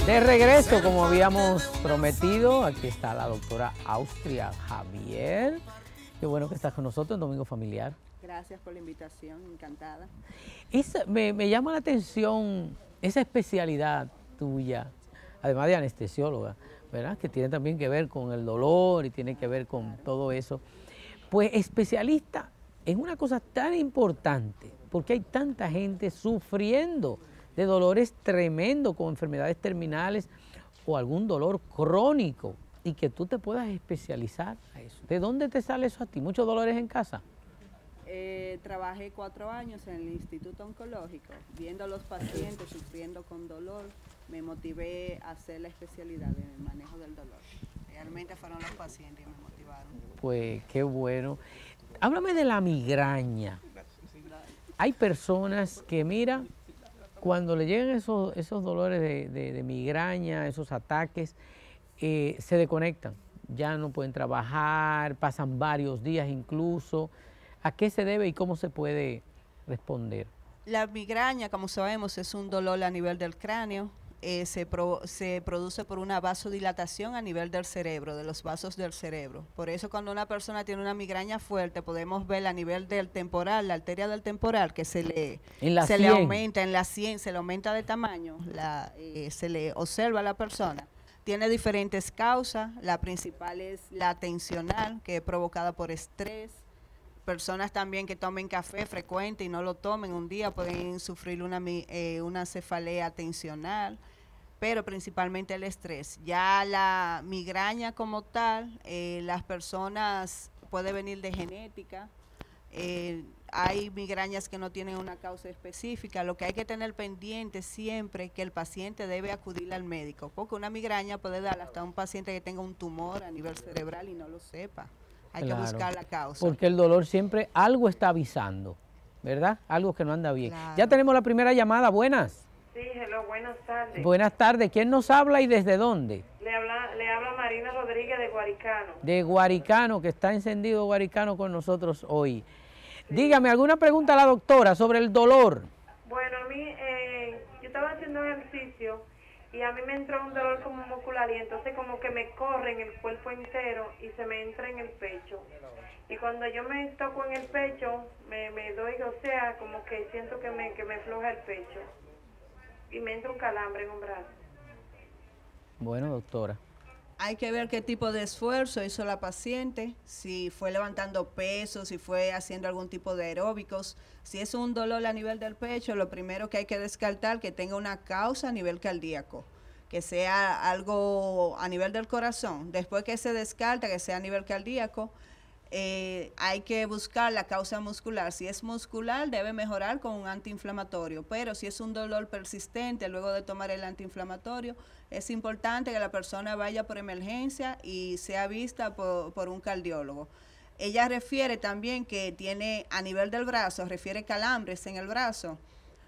De regreso, como habíamos prometido, aquí está la doctora Austria Javier. Qué bueno que estás con nosotros en Domingo Familiar. Gracias por la invitación, encantada. Me llama la atención esa especialidad tuya, además de anestesióloga, ¿verdad? Que tiene también que ver con el dolor y tiene que ver con todo eso. Pues especialista en una cosa tan importante, porque hay tanta gente sufriendo de dolores tremendos con enfermedades terminales o algún dolor crónico y que tú te puedas especializar a eso. ¿De dónde te sale eso a ti? ¿Muchos dolores en casa? Trabajé 4 años en el Instituto Oncológico, viendo a los pacientes sufriendo con dolor. Me motivé a hacer la especialidad en el manejo del dolor. Realmente fueron los pacientes que me motivaron. Pues qué bueno. Háblame de la migraña. Hay personas que, mira, cuando le llegan esos dolores de migraña, esos ataques, se desconectan, ya no pueden trabajar, pasan varios días incluso. ¿A qué se debe y cómo se puede responder? La migraña, como sabemos, es un dolor a nivel del cráneo. Se produce por una vasodilatación a nivel del cerebro, de los vasos del cerebro. Por eso cuando una persona tiene una migraña fuerte, podemos ver a nivel del temporal, la arteria del temporal, que se le aumenta en la sien, se le aumenta de tamaño, se le observa a la persona. Tiene diferentes causas, la principal es la tensional, que es provocada por estrés. Personas también que tomen café frecuente y no lo tomen un día pueden sufrir una cefalea tensional, pero principalmente el estrés. Ya la migraña como tal, las personas puede venir de genética. Hay migrañas que no tienen una causa específica. Lo que hay que tener pendiente siempre es que el paciente debe acudir al médico, porque una migraña puede dar hasta un paciente que tenga un tumor a nivel cerebral y no lo sepa. Hay que buscar la causa. Porque el dolor siempre algo está avisando, ¿verdad? Algo que no anda bien. Claro. Ya tenemos la primera llamada. Buenas. Sí, hello, buenas tardes. Buenas tardes. ¿Quién nos habla y desde dónde? Le habla Marina Rodríguez de Guaricano. De Guaricano, que está encendido Guaricano con nosotros hoy. Sí. Dígame, ¿alguna pregunta a la doctora sobre el dolor? Bueno, a mí, yo estaba haciendo ejercicio y a mí me entró un dolor como muscular y entonces como que me corre en el cuerpo entero y se me entra en el pecho. Y cuando yo me toco en el pecho, me doy, o sea, como que siento que me floja el pecho. Y me entra un calambre en un brazo. Bueno, doctora. Hay que ver qué tipo de esfuerzo hizo la paciente, si fue levantando pesos, si fue haciendo algún tipo de aeróbicos. Si es un dolor a nivel del pecho, lo primero que hay que descartar que tenga una causa a nivel cardíaco, que sea algo a nivel del corazón. Después que se descarta que sea a nivel cardíaco, hay que buscar la causa muscular. Si es muscular, debe mejorar con un antiinflamatorio, pero si es un dolor persistente luego de tomar el antiinflamatorio, es importante que la persona vaya por emergencia y sea vista por un cardiólogo. Ella refiere también que tiene a nivel del brazo, refiere calambres en el brazo.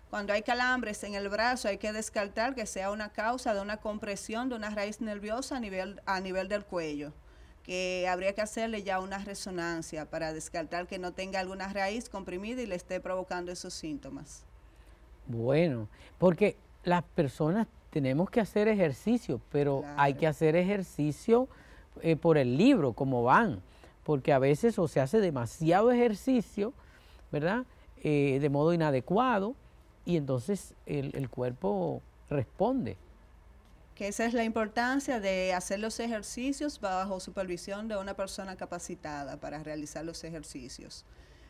Cuando hay calambres en el brazo hay que descartar que sea una causa de una compresión de una raíz nerviosa a nivel del cuello, que habría que hacerle ya una resonancia para descartar que no tenga alguna raíz comprimida y le esté provocando esos síntomas. Bueno, porque las personas tenemos que hacer ejercicio, pero claro, hay que hacer ejercicio por el libro, como van, porque a veces o se hace demasiado ejercicio, ¿verdad? De modo inadecuado, y entonces el cuerpo responde. Que esa es la importancia de hacer los ejercicios bajo supervisión de una persona capacitada para realizar los ejercicios.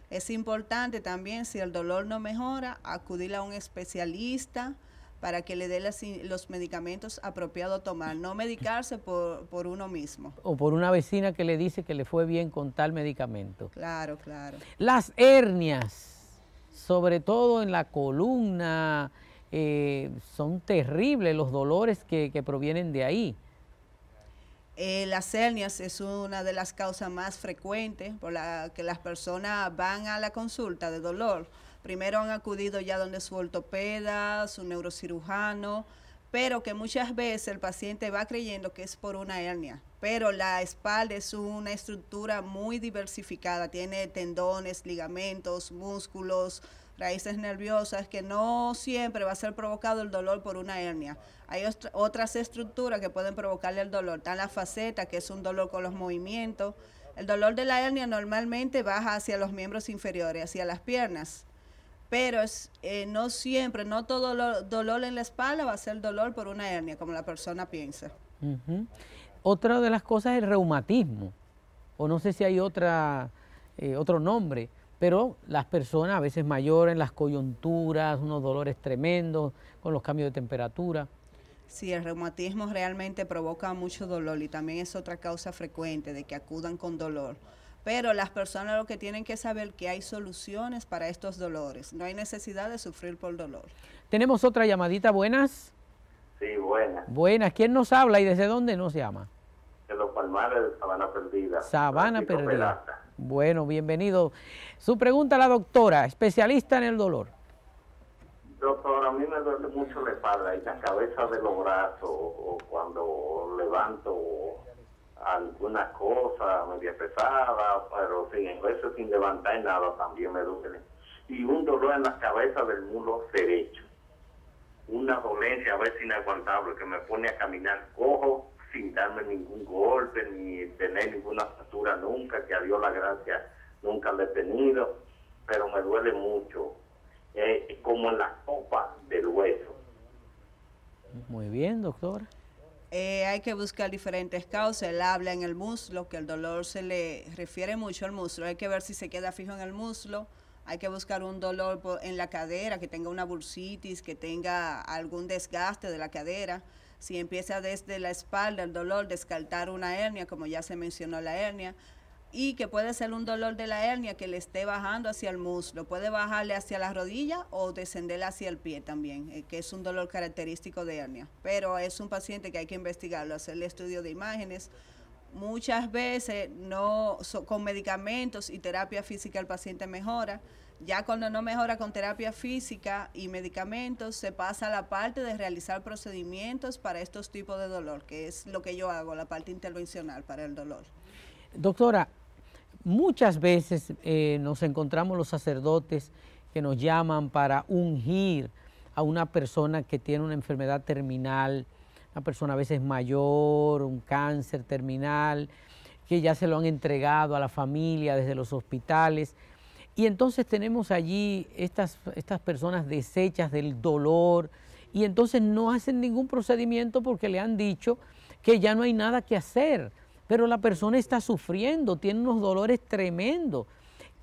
Es importante también, si el dolor no mejora, acudir a un especialista para que le dé los medicamentos apropiados a tomar, no medicarse por uno mismo. O por una vecina que le dice que le fue bien con tal medicamento. Claro, claro. Las hernias, sobre todo en la columna, son terribles los dolores que provienen de ahí. Las hernias es una de las causas más frecuentes por la que las personas van a la consulta de dolor. Primero han acudido ya donde su ortopeda, su neurocirujano, pero que muchas veces el paciente va creyendo que es por una hernia. Pero la espalda es una estructura muy diversificada, tiene tendones, ligamentos, músculos, raíces nerviosas, que no siempre va a ser provocado el dolor por una hernia. Hay otras estructuras que pueden provocarle el dolor. Está la faceta, que es un dolor con los movimientos. El dolor de la hernia normalmente baja hacia los miembros inferiores, hacia las piernas. Pero no siempre, no todo dolor en la espalda va a ser dolor por una hernia, como la persona piensa. Otra de las cosas es el reumatismo, o no sé si hay otro nombre, pero las personas a veces mayores, las coyunturas, unos dolores tremendos con los cambios de temperatura. Sí, el reumatismo realmente provoca mucho dolor y también es otra causa frecuente de que acudan con dolor. Pero las personas lo que tienen que saber que hay soluciones para estos dolores. No hay necesidad de sufrir por dolor. Tenemos otra llamadita, buenas. Sí, buenas. Buenas, ¿quién nos habla y desde dónde nos llama? De los Palmares de Sabana Perdida. Sabana Francisco Perdida. Peralta. Bueno, bienvenido. Su pregunta a la doctora, especialista en el dolor. Doctor, a mí me duele mucho la espalda y la cabeza de los brazos, o cuando levanto alguna cosa media pesada, pero sí, en veces sin levantar nada también me duele. Y un dolor en la cabeza del muslo derecho. Una dolencia a veces inaguantable que me pone a caminar cojo sin darme ningún golpe ni tener ninguna fractura nunca, que a Dios la gracia nunca la he tenido, pero me duele mucho, como en la copa del hueso. Muy bien, doctora. Hay que buscar diferentes causas. Él habla en el muslo, que el dolor se le refiere mucho al muslo. Hay que ver si se queda fijo en el muslo. Hay que buscar un dolor en la cadera, que tenga una bursitis, que tenga algún desgaste de la cadera. Si empieza desde la espalda el dolor, descartar una hernia, como ya se mencionó la hernia. Y que puede ser un dolor de la hernia que le esté bajando hacia el muslo. Puede bajarle hacia la rodilla o descenderle hacia el pie también, que es un dolor característico de hernia. Pero es un paciente que hay que investigarlo, hacerle estudio de imágenes. Muchas veces con medicamentos y terapia física el paciente mejora. Ya cuando no mejora con terapia física y medicamentos, se pasa a la parte de realizar procedimientos para estos tipos de dolor, que es lo que yo hago, la parte intervencional para el dolor. Doctora, muchas veces nos encontramos los sacerdotes que nos llaman para ungir a una persona que tiene una enfermedad terminal, una persona a veces mayor, un cáncer terminal, que ya se lo han entregado a la familia desde los hospitales. Y entonces tenemos allí estas personas deshechas del dolor y entonces no hacen ningún procedimiento porque le han dicho que ya no hay nada que hacer. Pero la persona está sufriendo, tiene unos dolores tremendos.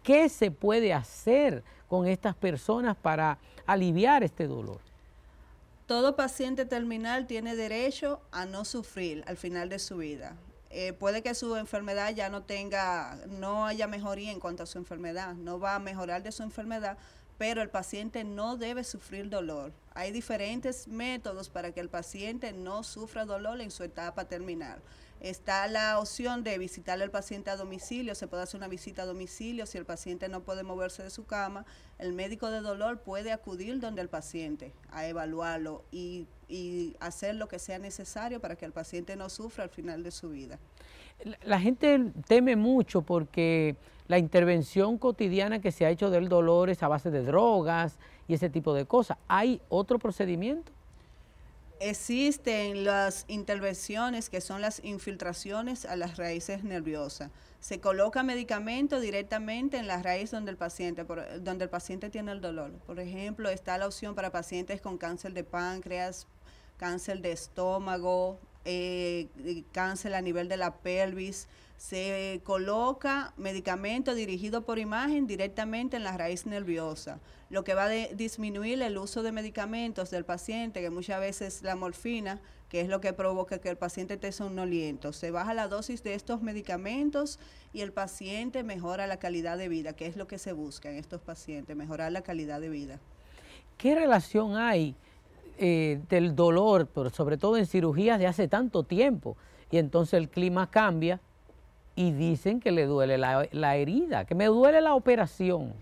¿Qué se puede hacer con estas personas para aliviar este dolor? Todo paciente terminal tiene derecho a no sufrir al final de su vida. Puede que su enfermedad ya no haya mejoría en cuanto a su enfermedad, no va a mejorar de su enfermedad, pero el paciente no debe sufrir dolor. Hay diferentes métodos para que el paciente no sufra dolor en su etapa terminal. Está la opción de visitar al paciente a domicilio, se puede hacer una visita a domicilio. Si el paciente no puede moverse de su cama, el médico de dolor puede acudir donde el paciente a evaluarlo y hacer lo que sea necesario para que el paciente no sufra al final de su vida. La gente teme mucho porque la intervención cotidiana que se ha hecho del dolor es a base de drogas y ese tipo de cosas. ¿Hay otro procedimiento? Existen las intervenciones que son las infiltraciones a las raíces nerviosas. Se coloca medicamento directamente en la raíz donde el paciente tiene el dolor. Por ejemplo, está la opción para pacientes con cáncer de páncreas, cáncer de estómago, cáncer a nivel de la pelvis. Se coloca medicamento dirigido por imagen directamente en la raíz nerviosa, lo que va a disminuir el uso de medicamentos del paciente, que muchas veces la morfina, que es lo que provoca que el paciente esté somnoliento. Se baja la dosis de estos medicamentos y el paciente mejora la calidad de vida, que es lo que se busca en estos pacientes, mejorar la calidad de vida. ¿Qué relación hay del dolor, pero sobre todo en cirugías de hace tanto tiempo? Y entonces el clima cambia y dicen que le duele la herida, que me duele la operación.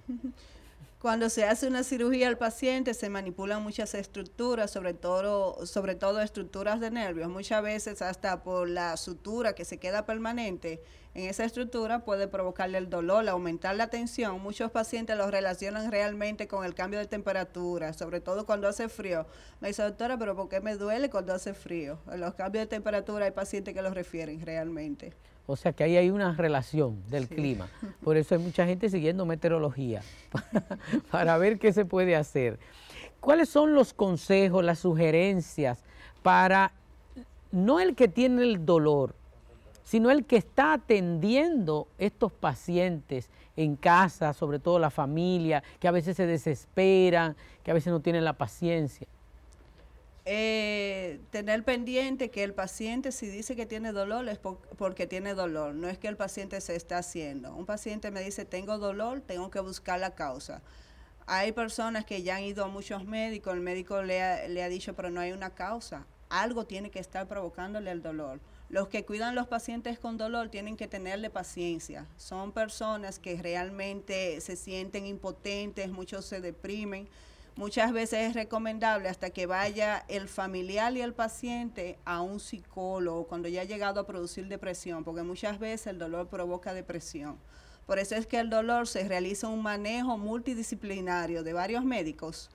Cuando se hace una cirugía al paciente se manipulan muchas estructuras, sobre todo estructuras de nervios. Muchas veces hasta por la sutura que se queda permanente en esa estructura puede provocarle el dolor, aumentar la tensión. Muchos pacientes lo relacionan realmente con el cambio de temperatura, sobre todo cuando hace frío. Me dice, doctora, pero ¿por qué me duele cuando hace frío? Los cambios de temperatura hay pacientes que los refieren realmente. O sea que ahí hay una relación del clima. Por eso hay mucha gente siguiendo meteorología para ver qué se puede hacer. ¿Cuáles son los consejos, las sugerencias para no el que tiene el dolor, sino el que está atendiendo estos pacientes en casa, sobre todo la familia, que a veces se desesperan, que a veces no tienen la paciencia? Tener pendiente que el paciente, si dice que tiene dolor, es porque tiene dolor, no es que el paciente se está haciendo. Un paciente me dice, tengo dolor, tengo que buscar la causa. Hay personas que ya han ido a muchos médicos, el médico le ha dicho, pero no hay una causa. Algo tiene que estar provocándole el dolor. Los que cuidan los pacientes con dolor tienen que tenerle paciencia. Son personas que realmente se sienten impotentes, muchos se deprimen. Muchas veces es recomendable hasta que vaya el familiar y el paciente a un psicólogo cuando ya ha llegado a producir depresión, porque muchas veces el dolor provoca depresión. Por eso es que el dolor se realiza un manejo multidisciplinario de varios médicos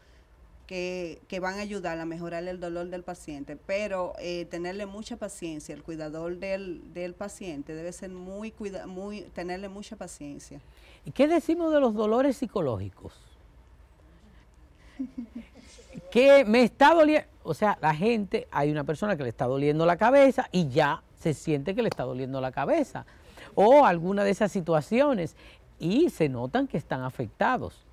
que van a ayudar a mejorar el dolor del paciente, pero tenerle mucha paciencia. El cuidador del paciente debe ser tenerle mucha paciencia. ¿Y qué decimos de los dolores psicológicos? Que me está doliendo, o sea, la gente, hay una persona que le está doliendo la cabeza y ya se siente que le está doliendo la cabeza, o alguna de esas situaciones, y se notan que están afectados.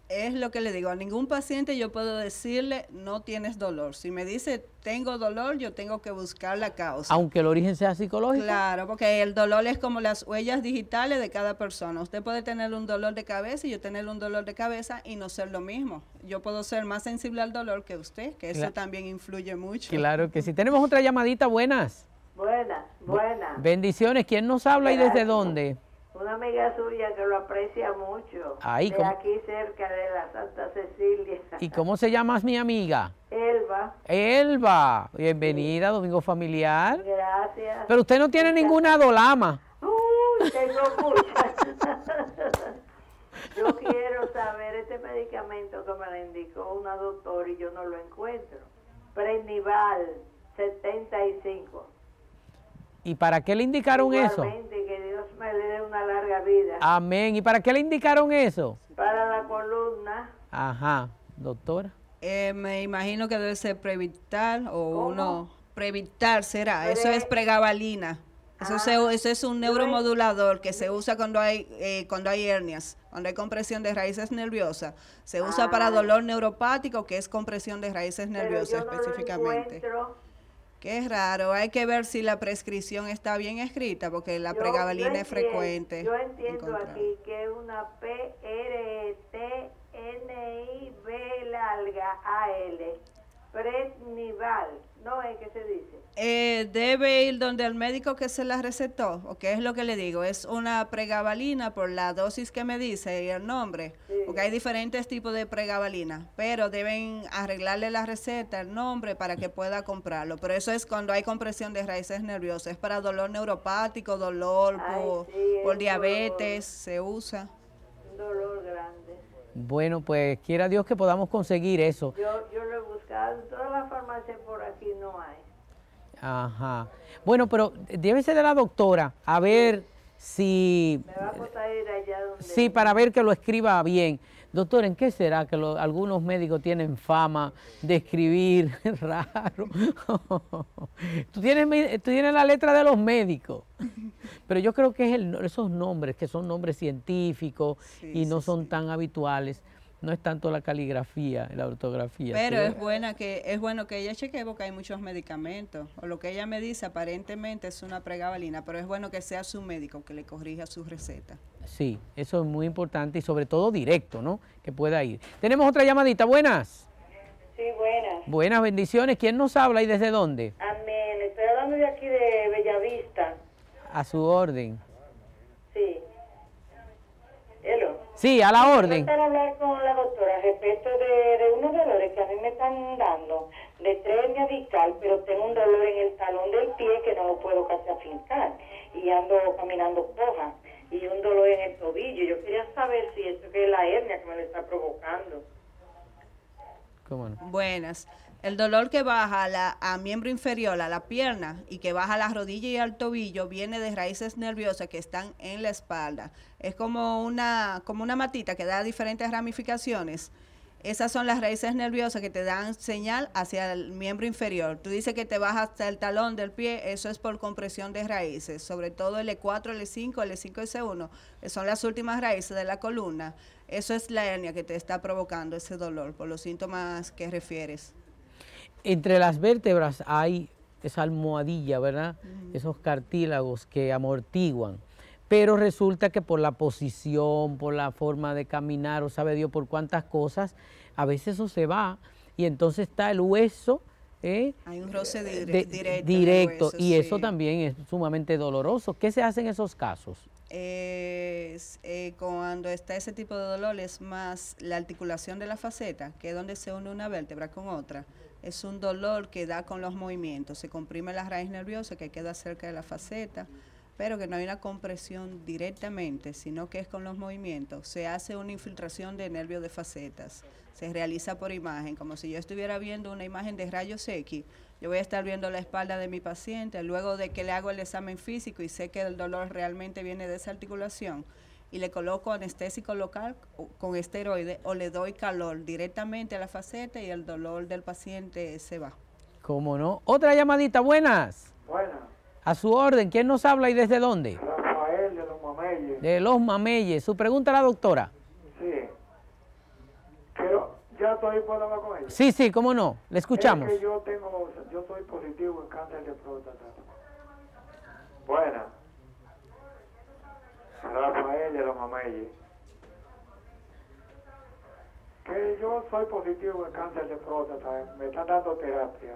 Es lo que le digo, a ningún paciente yo puedo decirle, no tienes dolor. Si me dice, tengo dolor, yo tengo que buscar la causa. Aunque el origen sea psicológico. Claro, porque el dolor es como las huellas digitales de cada persona. Usted puede tener un dolor de cabeza y yo tener un dolor de cabeza y no ser lo mismo. Yo puedo ser más sensible al dolor que usted, que eso también influye mucho. Claro que sí. Tenemos otra llamadita, buenas. Buenas. Bendiciones, ¿quién nos habla y desde dónde? Una amiga suya que lo aprecia mucho, Ahí, de aquí cerca de la Santa Cecilia. ¿Y cómo se llama mi amiga? Elba. Elba, bienvenida a Domingo Familiar. Gracias. Pero usted no tiene ninguna dolama. Uy, tengo muchas. Yo quiero saber este medicamento que me lo indicó una doctora y yo no lo encuentro. Prenival 75. ¿Y para qué le indicaron eso? Que Dios me le dé una larga vida. Amén. ¿Y para qué le indicaron eso? Para la columna. Ajá, doctora. Me imagino que debe ser Prevital Prevital será. Eso es pregabalina. Eso es un neuromodulador que se usa cuando hay hernias, cuando hay compresión de raíces nerviosas. Se usa para dolor neuropático, que es compresión de raíces nerviosas específicamente. Qué raro, hay que ver si la prescripción está bien escrita, porque la pregabalina es frecuente. Yo entiendo aquí que es una PRTNIB larga AL, Prenival, ¿no es que se dice? Debe ir donde el médico que se la recetó, o qué es lo que le digo, es una pregabalina por la dosis que me dice y el nombre, porque hay diferentes tipos de pregabalina, pero deben arreglarle la receta, el nombre, para que pueda comprarlo. Pero eso es cuando hay compresión de raíces nerviosas, es para dolor neuropático, dolor por diabetes, se usa. Un dolor grande. Bueno, pues quiera Dios que podamos conseguir eso. Yo lo he buscado, en todas las farmacias por aquí no hay. Ajá. Bueno, pero debe ser de la doctora, a ver si... Me va a costar ir allá donde... Sí, para ver que lo escriba bien. Doctor, ¿en qué será que algunos médicos tienen fama de escribir raro? Tú tienes la letra de los médicos, pero yo creo que es esos nombres, que son nombres científicos y no son tan habituales. No es tanto la caligrafía, la ortografía. Pero es bueno que ella chequee, porque hay muchos medicamentos. O lo que ella me dice, aparentemente es una pregabalina, pero es bueno que sea su médico que le corrija su receta. Sí, eso es muy importante y sobre todo directo, ¿no? Que pueda ir. Tenemos otra llamadita, buenas. Sí, buenas. Buenas, bendiciones. ¿Quién nos habla y desde dónde? Amén. Estoy hablando de aquí de Bellavista. A su orden. Sí. Hello. Sí, a la orden. Para hablar con la doctora respecto de unos dolores que a mí me están dando de tren discal, pero tengo un dolor en el talón del pie que no lo puedo casi afincar y ando caminando coja y un dolor en el tobillo. Yo quería saber si esto que es la hernia que me lo está provocando. ¿Cómo no? Buenas. El dolor que baja a miembro inferior, a la pierna, y que baja a la rodilla y al tobillo, viene de raíces nerviosas que están en la espalda. Es como una matita que da diferentes ramificaciones. Esas son las raíces nerviosas que te dan señal hacia el miembro inferior. Tú dices que te baja hasta el talón del pie, eso es por compresión de raíces, sobre todo el E4, el E5, el E5 y C1, que son las últimas raíces de la columna. Eso es la hernia que te está provocando ese dolor, por los síntomas que refieres. Entre las vértebras hay esa almohadilla, ¿verdad? Esos cartílagos que amortiguan. Pero resulta que por la posición, por la forma de caminar, o sabe Dios por cuántas cosas, a veces eso se va y entonces está el hueso. Hay un roce directo. Directo, hueso, y eso sí. también es sumamente doloroso. ¿Qué se hace en esos casos? Cuando está ese tipo de dolor es más la articulación de la faceta, que es donde se une una vértebra con otra. Es un dolor que da con los movimientos, se comprime la raíz nerviosa que queda cerca de la faceta, pero que no hay una compresión directamente, sino que es con los movimientos. Se hace una infiltración de nervios de facetas, se realiza por imagen, como si yo estuviera viendo una imagen de rayos X. Yo voy a estar viendo la espalda de mi paciente, luego de que le hago el examen físico y sé que el dolor realmente viene de esa articulación, y le coloco anestésico local con esteroide o le doy calor directamente a la faceta y el dolor del paciente se va. ¿Cómo no? Otra llamadita, buenas. Buenas. A su orden, ¿quién nos habla y desde dónde? Rafael de Los Mameyes. De Los Mameyes. Su pregunta a la doctora. Sí. Pero ya estoy por hablar con ella. Sí, sí, cómo no, le escuchamos. Es que yo soy positivo en cáncer de próstata. Buenas. Rafael de Los Mameyes. Que yo soy positivo en cáncer de próstata, me están dando terapia,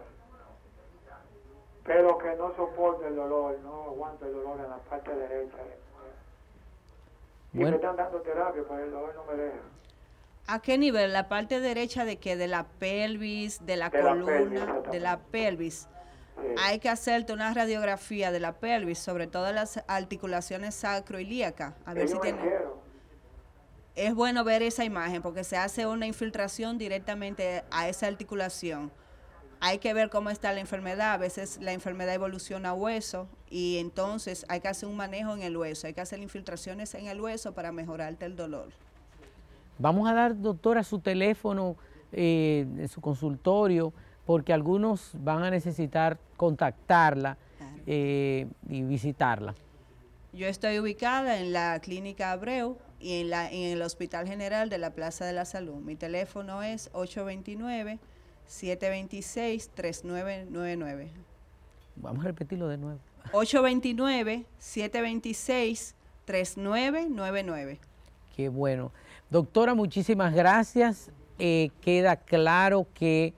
pero que no soporto el dolor, no aguanto el dolor en la parte derecha. Y Bueno. me están dando terapia, pero el dolor no me deja. ¿A qué nivel? ¿La parte derecha de qué? ¿De la pelvis, de la De la columna, pelvis, de la pelvis? Sí. Hay que hacerte una radiografía de la pelvis, sobre todo las articulaciones sacroilíacas, a ver Que si yo me tiene... quiero. Es bueno ver esa imagen porque se hace una infiltración directamente a esa articulación. Hay que ver cómo está la enfermedad. A veces la enfermedad evoluciona a hueso y entonces hay que hacer un manejo en el hueso. Hay que hacer infiltraciones en el hueso para mejorarte el dolor. Vamos a dar, doctora, su teléfono en su consultorio, porque algunos van a necesitar contactarla y visitarla. Yo estoy ubicada en la Clínica Abreu y en el Hospital General de la Plaza de la Salud. Mi teléfono es 829-726-3999. Vamos a repetirlo de nuevo. 829-726-3999. Qué bueno. Doctora, muchísimas gracias. Queda claro que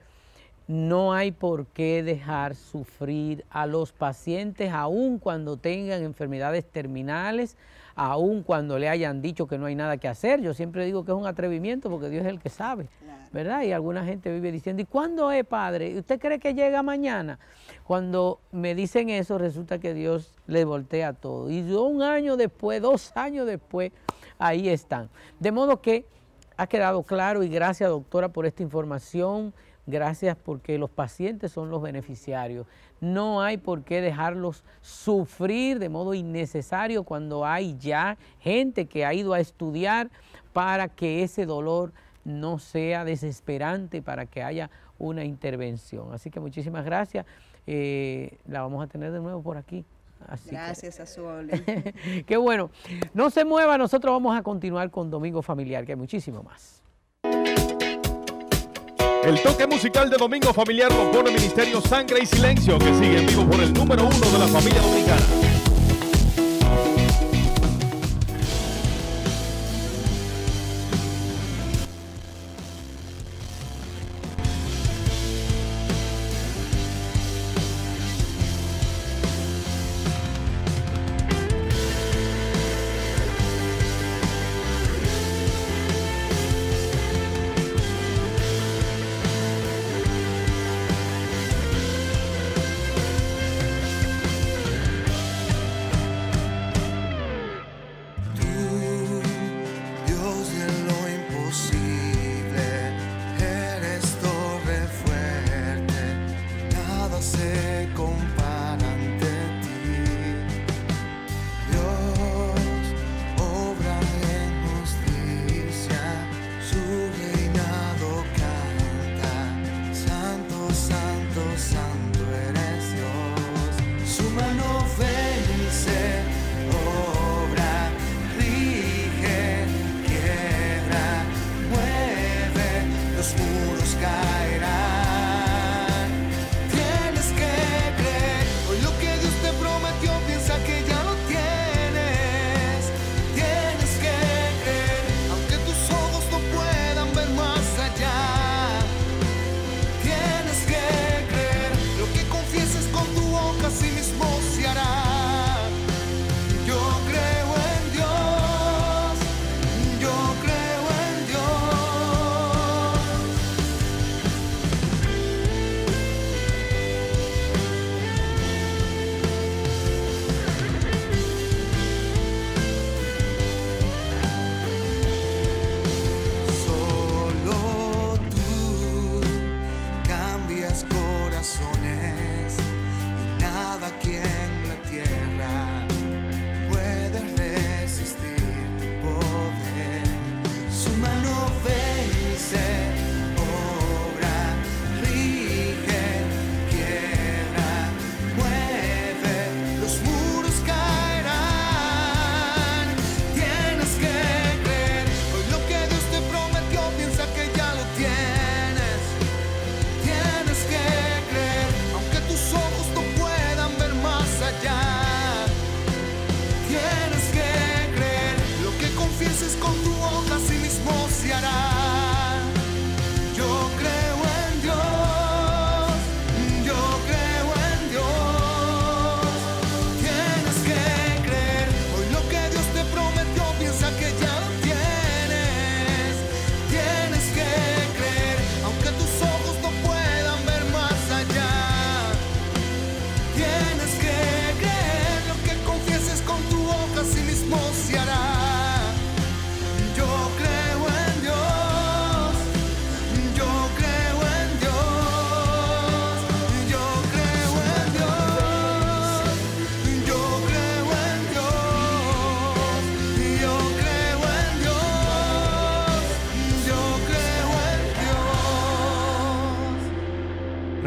no hay por qué dejar sufrir a los pacientes, aun cuando tengan enfermedades terminales, aun cuando le hayan dicho que no hay nada que hacer. Yo siempre digo que es un atrevimiento porque Dios es el que sabe, ¿verdad? Y alguna gente vive diciendo, ¿y cuándo es, padre? ¿Usted cree que llega mañana? Cuando me dicen eso, resulta que Dios le voltea todo. Y yo 1 año después, 2 años después, ahí están. De modo que ha quedado claro, y gracias, doctora, por esta información. Gracias, porque los pacientes son los beneficiarios. No hay por qué dejarlos sufrir de modo innecesario cuando hay ya gente que ha ido a estudiar para que ese dolor no sea desesperante, para que haya una intervención. Así que muchísimas gracias. La vamos a tener de nuevo por aquí. Así Gracias a su orden. Qué bueno. No se mueva, nosotros vamos a continuar con Domingo Familiar, que hay muchísimo más. El toque musical de Domingo Familiar lo pone Ministerio Sangre y Silencio, que sigue en vivo por el número 1 de la familia dominicana.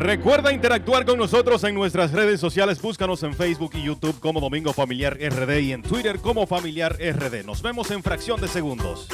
Recuerda interactuar con nosotros en nuestras redes sociales. Búscanos en Facebook y YouTube como Domingo Familiar RD y en Twitter como Familiar RD. Nos vemos en fracción de segundos.